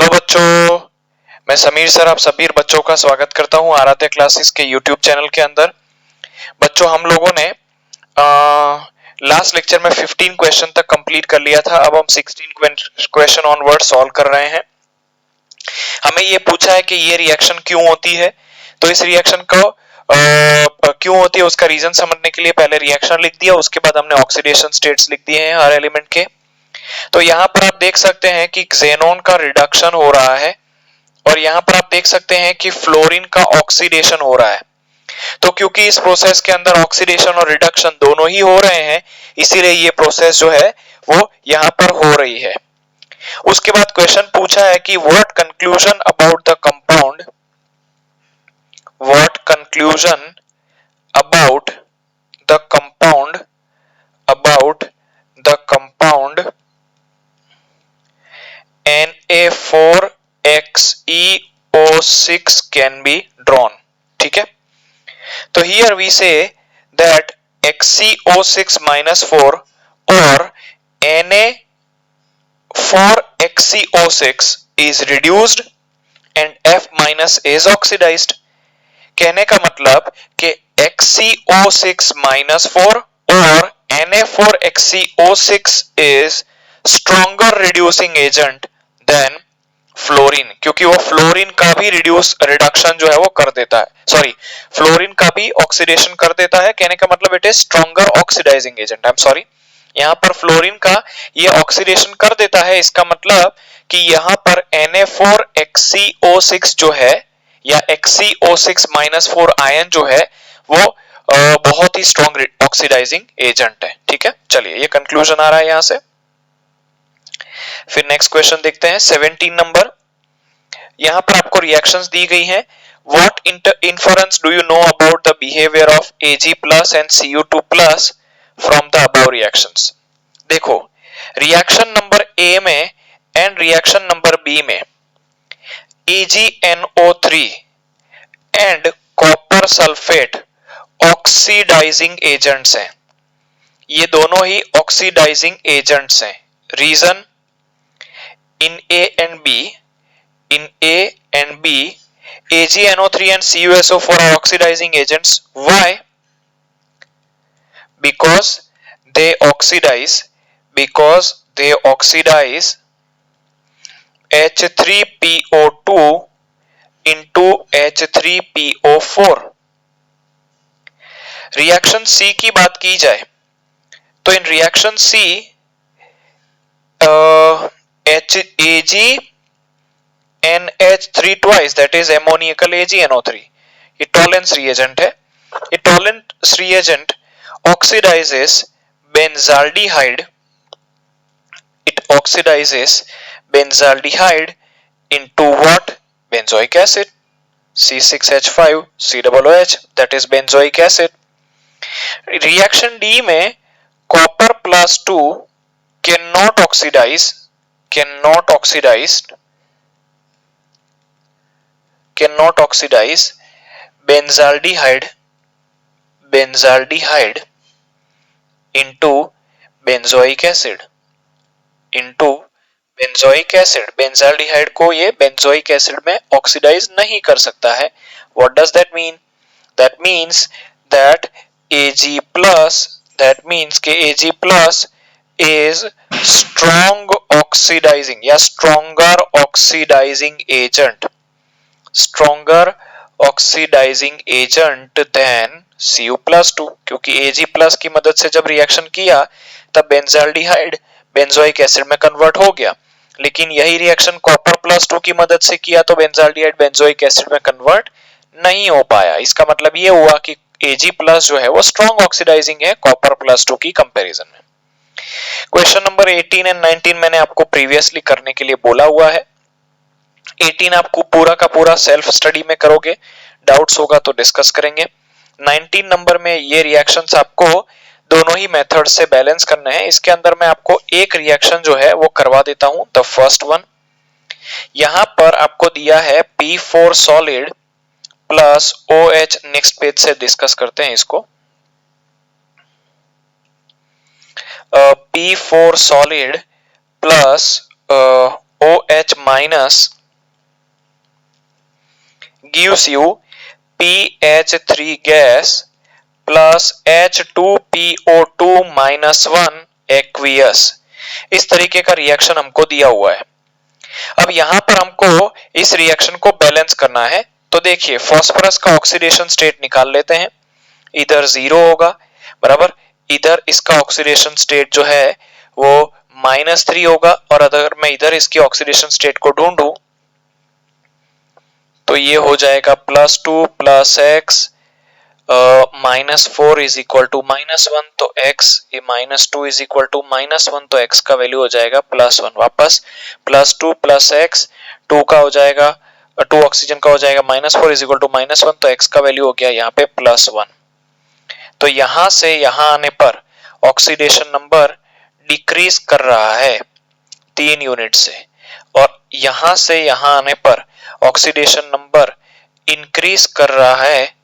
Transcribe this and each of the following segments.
Hello बच्चों, मैं Sameer sir आप सभी बच्चों का स्वागत करता हूं आराध्य क्लासेस के यूट्यूब चैनल के अंदर। बच्चों, हम लोगों ने लास्ट लेक्चर में 15 क्वेश्चन तक कंप्लीट कर लिया था। अब हम 16 क्वेश्चन ऑनवर्ड सॉल्व कर रहे हैं। हमें ये पूछा है कि ये रिएक्शन क्यों होती है, तो इस रिएक्शन को क्यों होती है उसका रीजन समझने के लिए पहले रिएक्शन लिख दिया, उसके बाद हमने ऑक्सीडेशन स्टेट्स लिख दिए हैं हर एलिमेंट के। तो यहाँ पर आप देख सकते हैं कि xenon का रिडक्शन हो रहा है और यहाँ पर आप देख सकते हैं कि फ्लोरीन का ऑक्सीडेशन हो रहा है। तो क्योंकि इस प्रोसेस के अंदर ऑक्सीडेशन और रिडक्शन दोनों ही हो रहे हैं, इसीलिए ये प्रोसेस जो है वो यहाँ पर हो रही है। उसके बाद क्वेश्चन पूछा है कि what conclusion about the compound, what conclusion about the compound, about the compound Na4XeO6 can be drawn। ठीक है, तो here we say that XeO6-4 or Na4XeO6 is reduced and F- is oxidized। कहने का मतलब कि XeO6-4 और Na4XeO6 is stronger reducing agent than fluorine, क्योंकि वो फ्लोरीन का भी रिडक्शन जो है वो कर देता है, सॉरी फ्लोरीन का भी ऑक्सीडेशन कर देता है। कहने का मतलब it is stronger oxidising agent. I am sorry, यहाँ पर फ्लोरीन का ये ऑक्सीडेशन कर देता है, इसका मतलब कि यहाँ पर Na4XeO6 जो है या XeO6-4 आयन जो है वो बहुत ही स्ट्रॉन्ग ऑक्सीडाइजिंग एजेंट है। ठीक है, चलिए ये कंक्लूजन आ रहा है यहाँ से। फिर नेक्स्ट क्वेश्चन देखते हैं 17 नंबर। यहां पर आपको रिएक्शंस दी गई हैं। What inference do you know about the behaviour of Ag+ and Cu2+ from the above reactions. देखो, रिएक्शन नंबर ए में एंड रिएक्शन नंबर बी में AgNO3 and copper sulphate oxidising agents हैं। ये दोनों ही ऑक्सीडाइजिंग एजेंट्स हैं। Reason, in A and B, AgNO3 and CuSO4 are oxidizing agents. Why? Because they oxidize H3PO2 into H3PO4। Reaction C की बात की जाए तो इन reaction C NH3 twice, that is ammoniacal AgNO3, ये टॉलेंस रिएजेंट है। ये Tollens reagent oxidizes benzaldehyde, it oxidizes benzaldehyde into what? Benzoic acid, C6H5COOH, that is benzoic acid। Reaction D में copper +2 cannot oxidize benzaldehyde into benzoic acid, benzaldehyde को ये benzoic acid में oxidise नहीं कर सकता है। What does that mean? That means that Ag+, that means कि Ag+ is strong oxidizing या stronger oxidizing agent than Cu+2, क्योंकि Ag+ की मदद से जब रिएक्शन किया तब बेंजाल्डिहाइड बेंजोइक एसिड में कन्वर्ट हो गया, लेकिन यही रिएक्शन कॉपर +2 की मदद से किया तो बेंजाल्डिहाइड बेंजोइक एसिड में कन्वर्ट नहीं हो पाया। इसका मतलब ये हुआ कि Ag+ जो है वो स्ट्रॉन्ग ऑक्सीडाइजिंग है कॉपर +2 की कंपैरिजन में। क्वेश्चन नंबर 18 एंड 19 मैंने आपको प्रीवियसली करने के लिए बोला हुआ है। 18 आपको पूरा का पूरा सेल्फ स्टडी में करोगे, डाउट्स होगा तो डिस्कस करेंगे। 19 नंबर में ये रिएक्शंस आपको दोनों ही मेथड से बैलेंस करने हैं। इसके अंदर मैं आपको एक रिएक्शन जो है वो करवा देता हूं, द फर्स्ट वन। यहां पर आपको दिया है P4 solid plus OH, next page से डिस्कस करते हैं इसको। P4 solid plus OH minus gives you PH3 gas plus H2PO2 minus 1 aqueous। इस तरीके का रिएक्शन हमको दिया हुआ है। अब यहां पर हमको इस रिएक्शन को बैलेंस करना है। तो देखिए फास्फोरस का ऑक्सीडेशन स्टेट निकाल लेते हैं। इधर 0 होगा, बराबर, इधर इसका ऑक्सीडेशन स्टेट जो है वो -3 होगा, और अगर मैं इधर इसकी ऑक्सीडेशन स्टेट को ढूंढूं तो ये हो जाएगा +2 + x -4 इज इक्वल टू -1, तो x, ये -2 इज इक्वल टू -1, तो x का वैल्यू हो जाएगा +1। वापस +2 + x, 2 का हो जाएगा, 2 ऑक्सीजन का हो जाएगा -4 इज इक्वल टू -1, तो x का वैल्यू हो गया यहाँ पे +1। तो यहां से यहां आने पर ऑक्सीडेशन नंबर डिक्रीज कर रहा है 3 यूनिट से, और यहां से यहां आने पर ऑक्सीडेशन नंबर इंक्रीज कर रहा है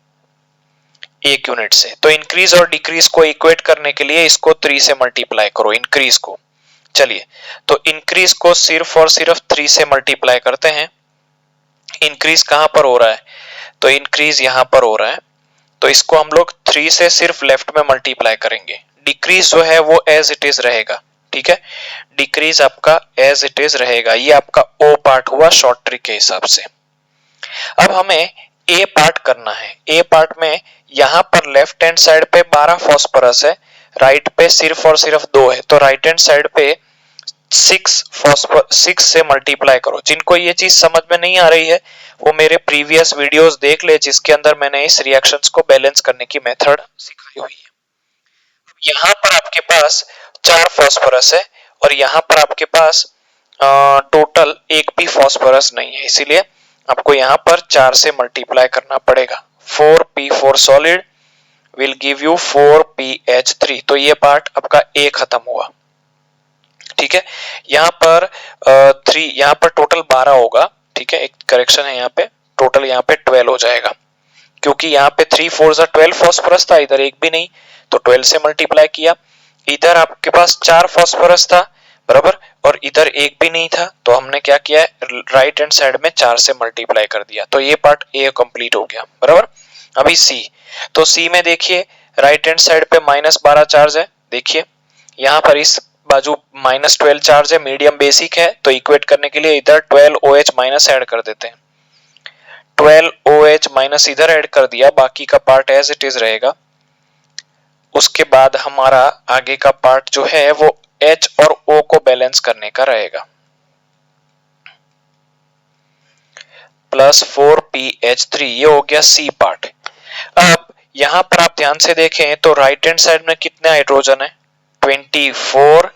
1 यूनिट से। तो इंक्रीज और डिक्रीज को इक्वेट करने के लिए इसको 3 से मल्टीप्लाई करो, इंक्रीज को। चलिए, तो इंक्रीज को सिर्फ और सिर्फ 3 से मल्टीप्लाई करते हैं। इंक्रीज कहां पर हो रहा है? तो इंक्रीज यहां पर हो रहा है, तो इसको हम लोग 3 से सिर्फ लेफ्ट में मल्टीप्लाई करेंगे। डिक्रीज जो है वो एज इट इज रहेगा, ठीक है, डिक्रीज आपका एज इट इज रहेगा। ये आपका ओ पार्ट हुआ शॉर्ट ट्रिक के हिसाब से। अब हमें ए पार्ट करना है। ए पार्ट में यहां पर लेफ्ट हैंड साइड पे 12 फास्फोरस है, राइट पे सिर्फ और सिर्फ 2 है, तो राइट हैंड साइड पे 6 से मल्टीप्लाई करो। जिनको ये चीज समझ में नहीं आ रही है वो मेरे प्रीवियस वीडियोस देख ले, जिसके अंदर मैंने इस रिएक्शंस को बैलेंस करने की मेथड सिखाई हुई है। यहाँ पर आपके पास 4 फास्फोरस है, और यहाँ पर आपके पास टोटल एक भी फास्फोरस नहीं है, इसीलिए आपको यहाँ पर 4 से मल्टीप्लाई करना पड़ेगा। 4p4 solid will give you 4pH3। तो ये पार्ट आपका ए खत्म हुआ, ठीक है। यहाँ पर 3, यहाँ पर टोटल 12 होगा, ठीक है, एक करेक्शन है यहाँ पे, टोटल यहाँ पे 12 हो जाएगा, क्योंकि यहाँ पे 3 4 12 फास्फोरस था, इधर एक भी नहीं, तो 12 से मल्टीप्लाई किया। इधर आपके पास 4 फास्फोरस था, बराबर, और इधर एक भी नहीं था, तो हमने क्या किया है, राइट हैंड साइड में 4 से मल्टीप्लाई कर दिया, तो ये पार्ट ए कंप्लीट हो गया, बराबर। अभी सी, तो सी में देखिए राइट हैंड साइड पे -12 चार्ज है, देखिए यहाँ पर इस बाजू -12 चार्ज है, मीडियम बेसिक है, तो इक्वेट करने के लिए इधर 12OH माइनस ऐड कर देते हैं। 12OH माइनस इधर ऐड कर दिया, बाकी का पार्ट एज इट इज रहेगा। उसके बाद हमारा आगे का पार्ट जो है वो H और O को बैलेंस करने का रहेगा। +4pH3, ये हो गया सी पार्ट। अब यहां पर आप ध्यान से देखें तो राइट हैंड साइड में कितने हाइड्रोजन है? 24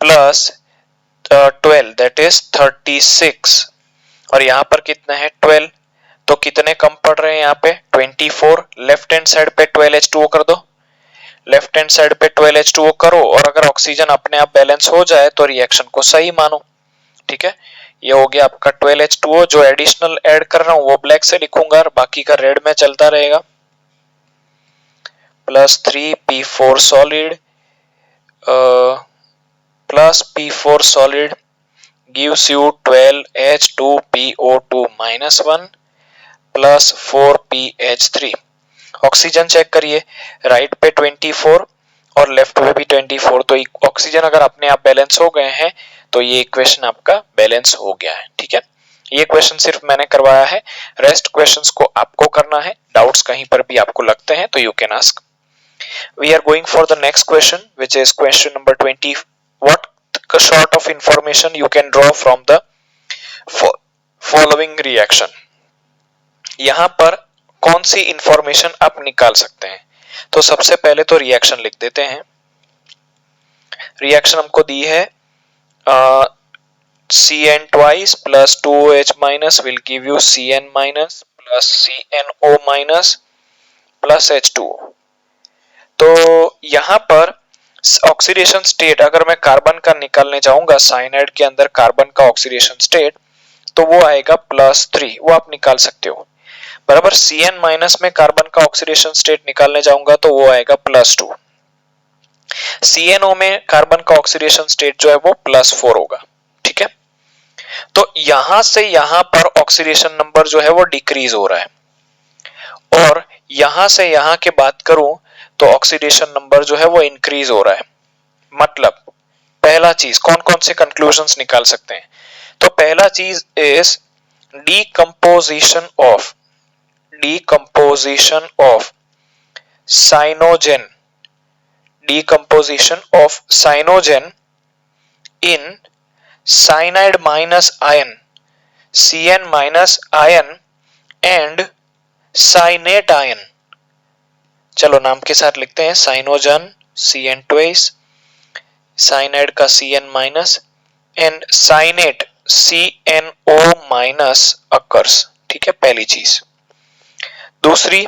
प्लस 12 दैट इज 36, और यहां पर कितना है 12, तो कितने कम पड़ रहे हैं यहाँ पे 24। लेफ्ट हैंड साइड पे 12H2O कर दो, लेफ्ट हैंड साइड पे 12H2O करो, और अगर ऑक्सीजन अपने आप बैलेंस हो जाए तो रिएक्शन को सही मानो, ठीक है। ये हो गया आपका 12H2O। जो एडिशनल ऐड कर रहा हूं वो ब्लैक से लिखूंगा और बाकी का रेड में चलता रहेगा। +3p4 solid plus p4 solid gives you 12H2PO2 minus 1 plus 4pH3। Oxygen check करिए, राइट पे 24 और लेफ्ट पे भी 24, तो ऑक्सीजन अगर अपने आप बैलेंस हो गए हैं तो ये इक्वेशन आपका बैलेंस हो गया है, ठीक है। ये क्वेश्चन सिर्फ मैंने करवाया है, रेस्ट क्वेश्चंस को आपको करना है। डाउट्स कहीं पर भी आपको लगते हैं तो you can ask. We are going for the next question, which is question number 20. What sort of information you can draw from the following reaction? यहां पर कौन सी इंफॉर्मेशन आप निकाल सकते हैं? तो सबसे पहले तो रिएक्शन लिख देते हैं। रिएक्शन हमको दी है Cn twice plus 2OH minus will give you Cn minus plus CnO minus plus H2O। तो यहां पर ऑक्सीडेशन स्टेट अगर मैं कार्बन का निकालने जाऊंगा, साइनाइड के अंदर कार्बन का ऑक्सीडेशन स्टेट, तो वो आएगा +3, वो आप निकाल सकते हो, बराबर। Cn माइनस में कार्बन का ऑक्सीडेशन स्टेट निकालने जाऊंगा तो वो आएगा +2। CnO में कार्बन का ऑक्सीडेशन स्टेट जो है वो +4 होगा, ठीक है। तो यहां से यहां पर ऑक्सीडेशन नंबर जो है वो डिक्रीज हो रहा है, और यहां से यहां की बात करूं तो ऑक्सीडेशन नंबर जो है वो इंक्रीज हो रहा है। मतलब पहला चीज कौन कौन से कंक्लूजन्स निकाल सकते हैं? तो पहला चीज is decomposition of cyanogen, decomposition of cyanogen in cyanide minus ion, Cn minus ion and cyanate ion। चलो नाम के साथ लिखते हैं, साइनोजन Cn ट्वाइस, साइनाइड का Cn minus and cyanate CnO minus occurs. ठीक है, पहली चीज। दूसरी,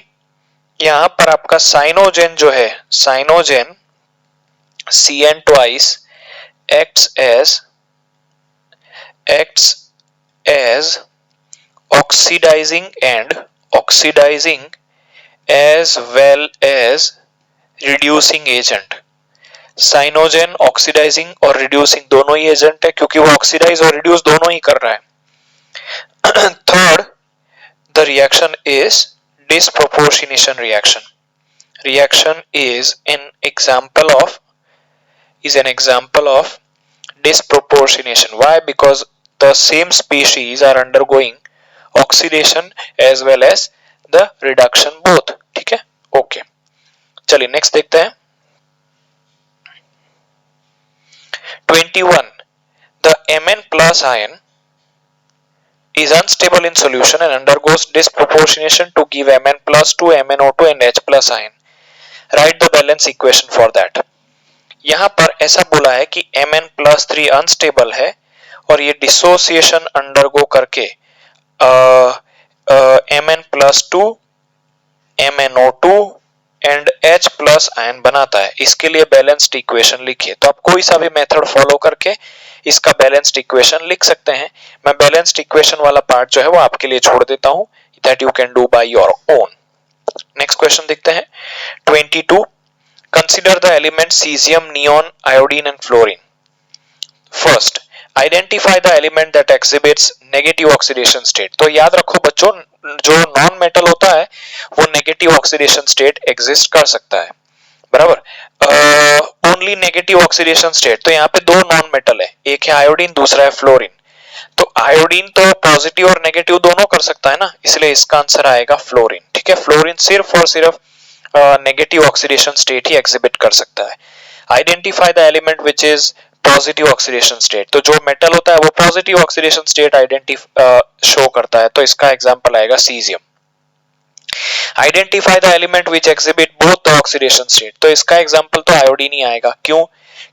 यहां पर आपका साइनोजेन जो है, साइनोजेन Cn twice acts as oxidizing as well as reducing agent। Cyanogen oxidizing और रिड्यूसिंग दोनों ही एजेंट है, क्योंकि वो ऑक्सीडाइज और रिड्यूस दोनों ही कर रहा है। Third, the reaction is disproportionation reaction is an example of disproportionation। Why? Because the same species are undergoing oxidation as well as the reduction both। ठीक है, ओके। चलिए नेक्स्ट देखते हैं। 21, the Mn plus ion is unstable in solution and undergoes disproportionation to give Mn plus 2, MnO2 and H plus ion। Write the balance equation for that। यहां पर ऐसा बोला है कि Mn plus 3 अनस्टेबल है और ये डिसोसिएशन अंडरगो करके Mn plus 2, MnO2 and H plus ion बनाता है। इसके लिए बैलेंस्ड इक्वेशन लिखिए। तो आप कोई सा भी मेथड फॉलो करके इसका बैलेंस्ड इक्वेशन लिख सकते हैं। मैं बैलेंस्ड इक्वेशन वाला पार्ट जो है वो आपके लिए छोड़ देता हूं, that you can do by your own. Next question देखते हैं। 22, consider the element caesium, neon, iodine and fluorine. First, identify the element that exhibits negative oxidation state. तो याद रखो बच्चों, जो नॉन मेटल होता है वो नेगेटिव ऑक्सीडेशन स्टेट एग्जिस्ट कर सकता है, बराबर। ओनली नेगेटिव ऑक्सीडेशन स्टेट, तो यहाँ पे दो नॉन मेटल है, एक है आयोडीन, दूसरा है फ्लोरीन। तो आयोडीन तो पॉजिटिव और नेगेटिव दोनों कर सकता है ना, इसलिए इसका आंसर आएगा फ्लोरीन। ठीक है, फ्लोरीन सिर्फ और सिर्फ नेगेटिव ऑक्सीडेशन स्टेट ही एग्जिबिट कर सकता है। Identify the element which is positive oxidation state. तो जो मेटल होता है वो पॉजिटिव ऑक्सीडेशन स्टेट शो करता है, तो इसका एग्जांपल आएगा caesium. Identify the element which exhibit both the oxidation state. तो इसका एग्जांपल तो आयोडीन ही आएगा। क्यों?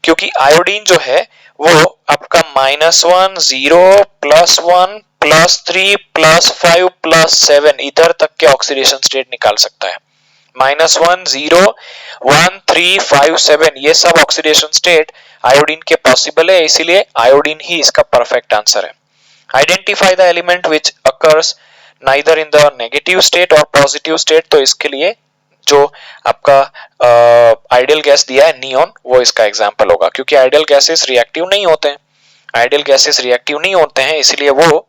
क्योंकि आयोडीन जो है वो आपका -1, 0, +1, +3, +5, +7 इधर तक के ऑक्सीडेशन स्टेट निकाल सकता है। -1, 0, 1, 3, 5, 7 ये सब ऑक्सीडेशन स्टेट आयोडीन के पॉसिबल है, इसीलिए आयोडीन ही इसका परफेक्ट आंसर है। Identify the element which occurs neither in the negative state और पॉजिटिव स्टेट। तो इसके लिए जो आपका आइडियल गैस दिया है नियोन, वो इसका एग्जांपल होगा, क्योंकि आइडियल गैसेस रिएक्टिव नहीं होते हैं। आइडियल गैसेस रिएक्टिव नहीं होते हैं, इसलिए वो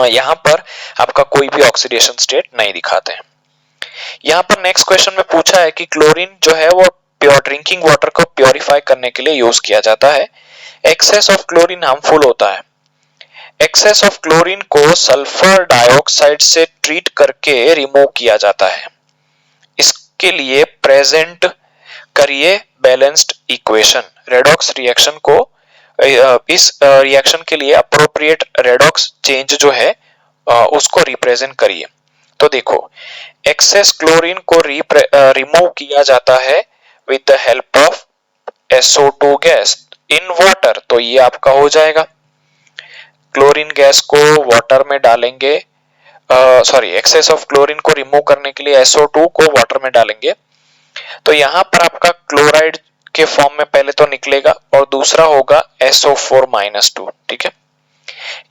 यहां पर आपका कोई भी ऑक्सीडेशन स्टेट नहीं दिखाते हैं। यहां पर नेक्स्ट क्वेश्चन में पूछा है कि क्लोरीन जो है वो प्योर ड्रिंकिंग वाटर को प्योरीफाई करने के लिए यूज किया जाता है। एक्सेस ऑफ क्लोरीन हार्मफुल होता है। एक्सेस ऑफ क्लोरीन को सल्फर डाइऑक्साइड से ट्रीट करके रिमूव किया जाता है। इसके लिए प्रेजेंट करिए बैलेंस्ड इक्वेशन। रेडॉक्स रिएक्शन को इस रिएक्शन के लिए अप्रोप्रिएट रेडॉक्स चेंज जो है उसको रिप्रेजेंट करिए। तो देखो, एक्सेस क्लोरीन को रिमूव किया जाता है with the help of SO2 gas in water. तो ये आपका हो जाएगा, क्लोरीन गैस को वाटर में डालेंगे, एक्सेस ऑफ क्लोरीन को रिमूव करने के लिए SO2 को वाटर में डालेंगे। तो यहां पर आपका क्लोराइड के फॉर्म में पहले तो निकलेगा और दूसरा होगा SO4-2। ठीक है,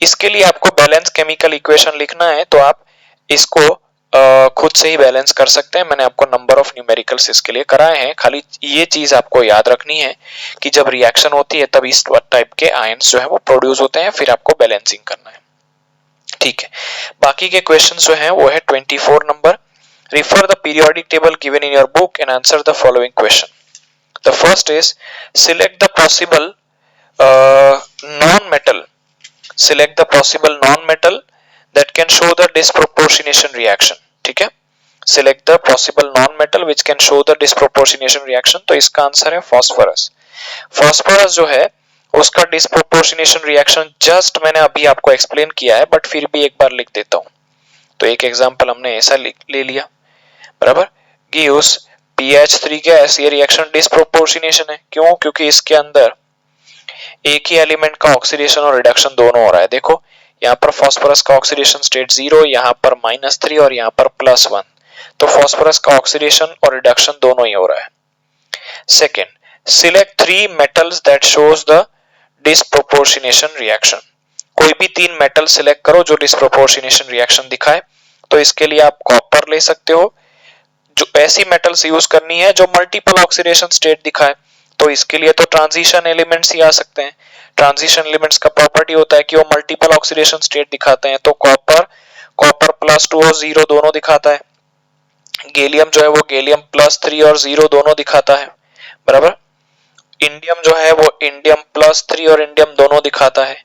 इसके लिए आपको बैलेंस केमिकल इक्वेशन लिखना है, तो आप इसको खुद से ही बैलेंस कर सकते हैं। मैंने आपको नंबर ऑफ न्यूमेरिकल्स इसके लिए कराए हैं, खाली ये चीज आपको याद रखनी है कि जब रिएक्शन होती है तब इस टाइप के आयंस जो है वो प्रोड्यूस होते हैं, फिर आपको बैलेंसिंग करना है। ठीक है, बाकी के क्वेश्चन जो है वो है 24 number. Refer the periodic table given in your book and answer the following question. The first is select the possible non-metal. Select the possible non-metal that can show the disproportionation reaction. ठीक है, select the possible non-metal which can show the disproportionation reaction. तो इसका answer है phosphorus. Phosphorus जो है उसका disproportionation reaction just मैंने अभी आपको एक्सप्लेन किया है, बट फिर भी एक बार लिख देता हूं। तो एक एग्जांपल हमने ऐसा ले लिया, बराबर, गिव्स PH3 गैस, ये रिएक्शन डिस्प्रोपोर्शनेशन है। क्यों? क्योंकि इसके अंदर एक ही एलिमेंट का ऑक्सीडेशन और रिडक्शन दोनों हो रहा है। देखो यहाँ पर फॉस्फोरस का ऑक्सीडेशन स्टेट 0, यहाँ पर -3 और यहाँ पर +1, तो फॉस्फोरस का ऑक्सीडेशन और रिडक्शन दोनों ही हो रहा है। Second, select 3 metals that shows the disproportionation reaction. कोई भी 3 मेटल सिलेक्ट करो जो डिस्प्रोपोर्शनेशन रिएक्शन दिखाए। तो इसके लिए आप कॉपर ले सकते हो, जो ऐसी मेटल्स यूज करनी है जो मल्टीपल ऑक्सीडेशन स्टेट दिखाए। तो इसके लिए तो ट्रांजिशन एलिमेंट्स ही आ सकते हैं। ट्रांजिशन एलिमेंट्स का प्रॉपर्टी होता है कि वो मल्टीपल ऑक्सीडेशन स्टेट दिखाते हैं। तो कॉपर +2 और 0 दोनों दिखाता है। गैलियम जो है वो गैलियम +3 और 0 दोनों दिखाता है, बराबर। इंडियम जो है वो इंडियम +3 और इंडियम दोनों दिखाता है,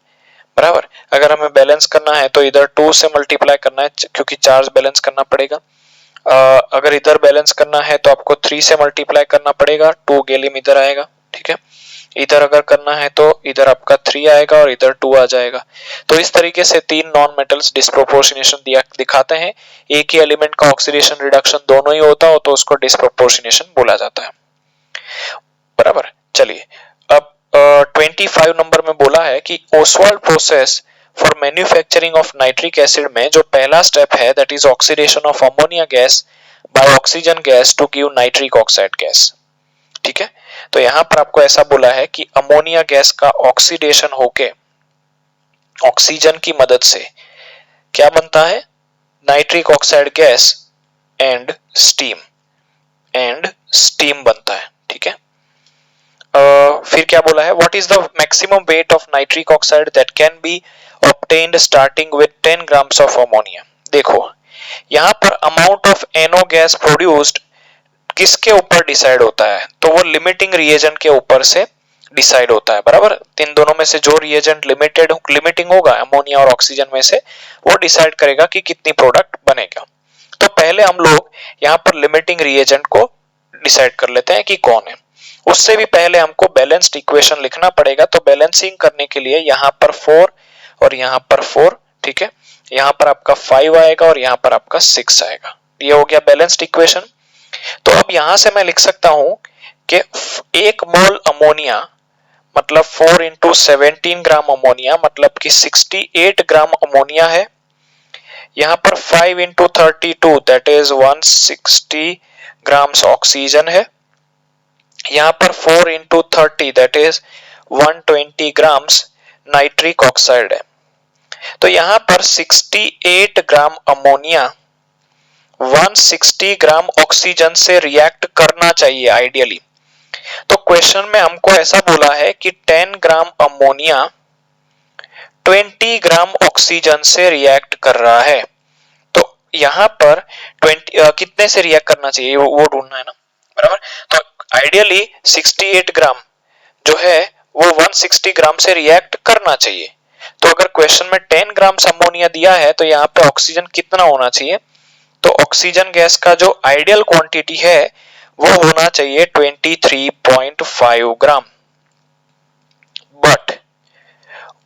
बराबर। अगर हमें बैलेंस करना है तो इधर 2 से मल्टीप्लाई करना है क्योंकि चार्ज बैलेंस करना पड़ेगा। अगर इधर बैलेंस करना है तो आपको 3 से मल्टीप्लाई करना पड़ेगा, 2 गैलियम इधर आएगा। ठीक है, इधर अगर करना है तो इधर आपका 3 आएगा और इधर 2 आ जाएगा। तो इस तरीके से 3 नॉन मेटल्स डिस्प्रोपोर्शनेशन दिखाते हैं। एक ही एलिमेंट का ऑक्सीडेशन रिडक्शन दोनों ही होता हो तो उसको डिस्प्रोपोर्शनेशन बोला जाता है, बराबर। चलिए अब 25 नंबर में बोला है कि Ostwald process for manufacturing of nitric acid में जो पहला स्टेप है that is oxidation of ammonia gas by oxygen gas to give nitric oxide gas. ठीक है, तो यहां पर आपको ऐसा बोला है कि अमोनिया गैस का ऑक्सीडेशन होके ऑक्सीजन की मदद से क्या बनता है? Nitric oxide gas and steam बनता है। ठीक है, फिर क्या बोला है? What is the maximum weight of nitric oxide that can be obtained starting with 10 grams of ammonia। देखो यहां पर amount of NO gas produced किसके ऊपर डिसाइड होता है? तो वो लिमिटिंग रिएजेंट के ऊपर से डिसाइड होता है, बराबर। इन दोनों में से जो रिएजेंट लिमिटिंग होगा अमोनिया और ऑक्सीजन में से, वो डिसाइड करेगा कि कितनी प्रोडक्ट बनेगा। तो पहले हम लोग यहाँ पर लिमिटिंग रिएजेंट को डिसाइड कर लेते हैं कि कौन है। उससे भी पहले हमको बैलेंस्ड इक्वेशन लिखना पड़ेगा। तो बैलेंसिंग करने के लिए यहाँ पर 4 और यहाँ पर 4, ठीक है, यहाँ पर आपका 5 आएगा और यहाँ पर आपका 6 आएगा। ये हो गया बैलेंस्ड इक्वेशन। तो अब यहां से मैं लिख सकता हूं कि 1 मोल अमोनिया मतलब 4 इंटू 17 ग्राम अमोनिया मतलब कि 68 ग्राम अमोनिया है। यहाँ पर 5 into 32 that is 160 grams oxygen है। यहाँ पर 4 into 30 that is 120 grams nitric oxide है। तो यहाँ पर 68 ग्राम अमोनिया 160 ग्राम ऑक्सीजन से रिएक्ट करना चाहिए आइडियली। तो क्वेश्चन में हमको ऐसा बोला है कि 10 ग्राम अमोनिया 20 ग्राम ऑक्सीजन से रिएक्ट कर रहा है। तो यहाँ पर 20 कितने से रिएक्ट करना चाहिए वो ढूंढना है ना, बराबर। तो आइडियली 68 ग्राम जो है वो 160 ग्राम से रिएक्ट करना चाहिए। तो अगर क्वेश्चन में 10 ग्राम अमोनिया दिया है तो यहाँ पे ऑक्सीजन कितना होना चाहिए? तो ऑक्सीजन गैस का जो आइडियल क्वांटिटी है वो होना चाहिए 23.5 gram, but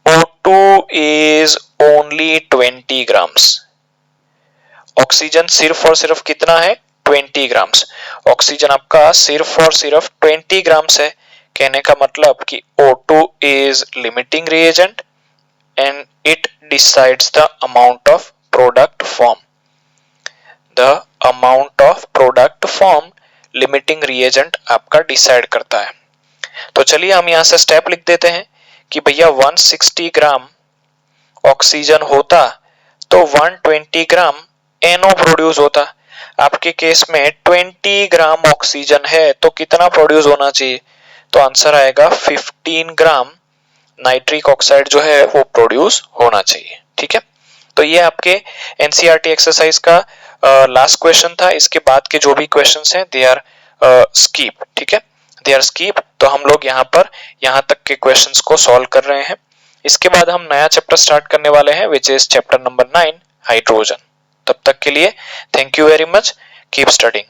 O2 is only 20 grams। Oxygen सिर्फ और सिर्फ कितना है? 20 ग्राम्स। ऑक्सीजन आपका सिर्फ और सिर्फ 20 ग्राम्स है। कहने का मतलब कि O2 is limiting reagent and it decides the amount of product form। The amount of product form limiting reagent आपका डिसाइड करता है। तो चलिए हम यहां से स्टेप लिख देते हैं कि भैया 160 ग्राम ऑक्सीजन होता तो 120 ग्राम NO प्रोड्यूस होता। आपके केस में 20 ग्राम ऑक्सीजन है तो कितना प्रोड्यूस होना चाहिए? तो आंसर आएगा 15 ग्राम नाइट्रिक ऑक्साइड जो है वो प्रोड्यूस होना चाहिए। ठीक है, तो ये आपके एनसीईआरटी एक्सरसाइज का लास्ट क्वेश्चन था। इसके बाद के जो भी क्वेश्चंस हैं दे आर स्कीप। ठीक है, दे आर स्कीप। तो हम लोग यहाँ तक के क्वेश्चंस को सॉल्व कर रहे हैं। इसके बाद हम नया चैप्टर स्टार्ट करने वाले हैं which is chapter number 9 hydrogen. तब तक के लिए thank you very much, keep studying.